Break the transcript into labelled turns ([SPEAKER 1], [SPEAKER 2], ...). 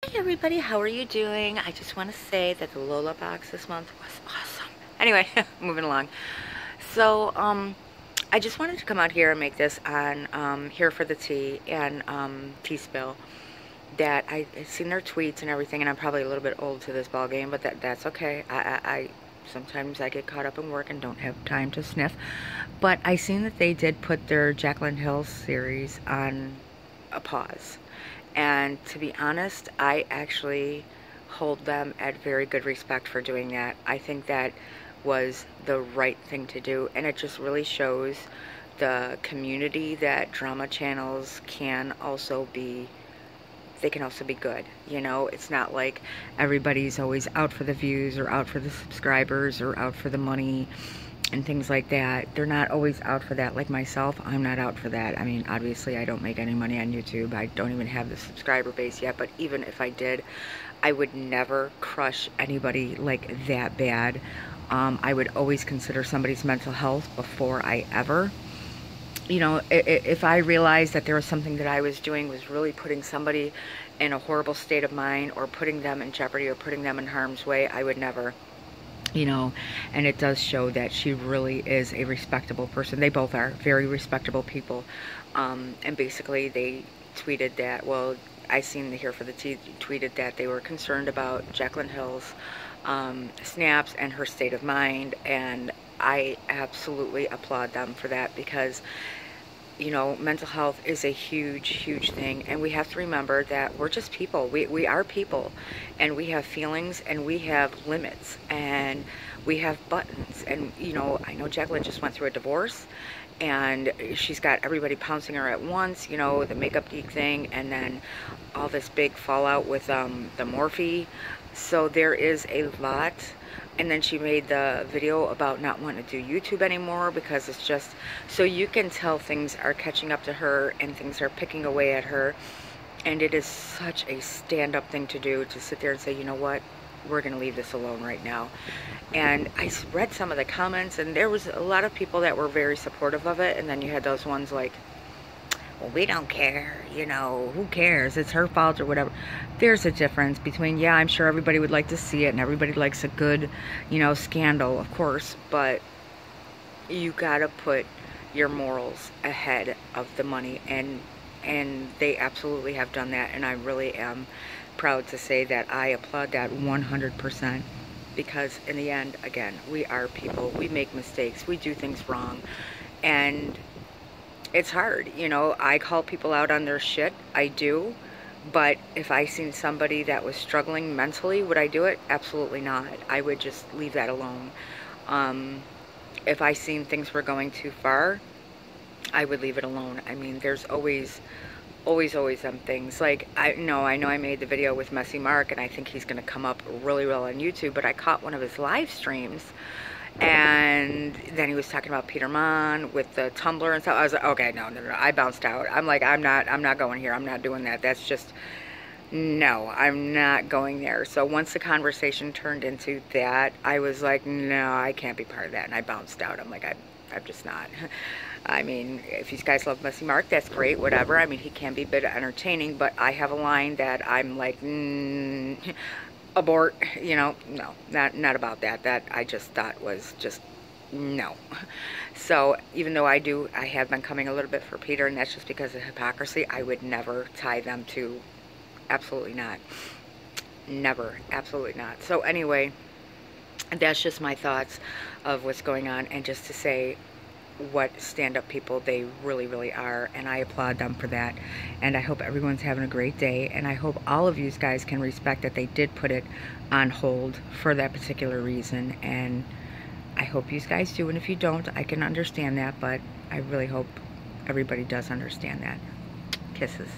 [SPEAKER 1] Hey everybody, how are you doing? I just want to say that the Lola box this month was awesome. Anyway, moving along. So, I just wanted to come out here and make this on Here for the Tea and Tea Spill. That I've seen their tweets and everything, and I'm probably a little bit old to this ball game, but that's okay. I sometimes I get caught up in work and don't have time to sniff. But I seen that they did put their Jaclyn Hill series on a pause. And to be honest, I actually hold them at very good respect for doing that. I think that was the right thing to do, and it just really shows the community that drama channels can also be, they can also be good. You know, it's not like everybody's always out for the views or out for the subscribers or out for the money and things like that. They're not always out for that. Like myself, I'm not out for that. I mean, obviously I don't make any money on YouTube. I don't even have the subscriber base yet, but even if I did, I would never crush anybody like that bad. I would always consider somebody's mental health before I ever, you know, if I realized that there was something that I was doing was really putting somebody in a horrible state of mind or putting them in jeopardy or putting them in harm's way, I would never. You know, and it does show that she really is a respectable person. They both are very respectable people. And basically they tweeted that, well, I seen the Here for the Tea tweeted that they were concerned about Jaclyn Hill's snaps and her state of mind, and I absolutely applaud them for that, because you know, mental health is a huge thing, and we have to remember that we're just people. We are people, and we have feelings, and we have limits, and we have buttons. And you know, I know Jaclyn just went through a divorce, and she's got everybody pouncing her at once, you know, the makeup geek thing, and then all this big fallout with the Morphe. So there is a lot. And then she made the video about not wanting to do YouTube anymore because it's just, so you can tell things are catching up to her and things are picking away at her. And it is such a stand-up thing to do, to sit there and say, you know what, we're going to leave this alone right now. And I read some of the comments, and there was a lot of people that were very supportive of it. And then you had those ones like, well, we don't care, you know, who cares, it's her fault or whatever. There's a difference between, yeah, I'm sure everybody would like to see it and everybody likes a good, you know, scandal, of course, but you gotta put your morals ahead of the money, and they absolutely have done that, and I really am proud to say that I applaud that 100%, because in the end, again, we are people, we make mistakes, we do things wrong, and it's hard, you know. I call people out on their shit, I do, but if I seen somebody that was struggling mentally, would I do it? Absolutely not. I would just leave that alone. If I seen things were going too far, I would leave it alone. I mean, there's always some things. Like, I know I made the video with Messy Mark, and I think he's going to come up really well on YouTube, but I caught one of his live streams, and then he was talking about Peter Mon with the Tumblr and stuff. I was like, okay, no, I bounced out. I'm like, I'm not going here. I'm not doing that. That's just, no, I'm not going there. So once the conversation turned into that, I was like, no, I can't be part of that, and I bounced out. I'm like, I'm just not. I mean, if you guys love Messy Mark, that's great, whatever. I mean, he can be a bit entertaining, but I have a line that I'm like, abort, you know, no, not about that. That I just thought was just no. So even though I have been coming a little bit for Peter, and that's just because of hypocrisy, I would never tie them to, absolutely not, never, absolutely not. So anyway, that's just my thoughts of what's going on, and just to say what stand-up people they really are, and I applaud them for that. And I hope everyone's having a great day, and I hope all of you guys can respect that they did put it on hold for that particular reason, and I hope you guys do. And if you don't, I can understand that, but I really hope everybody does understand that. Kisses.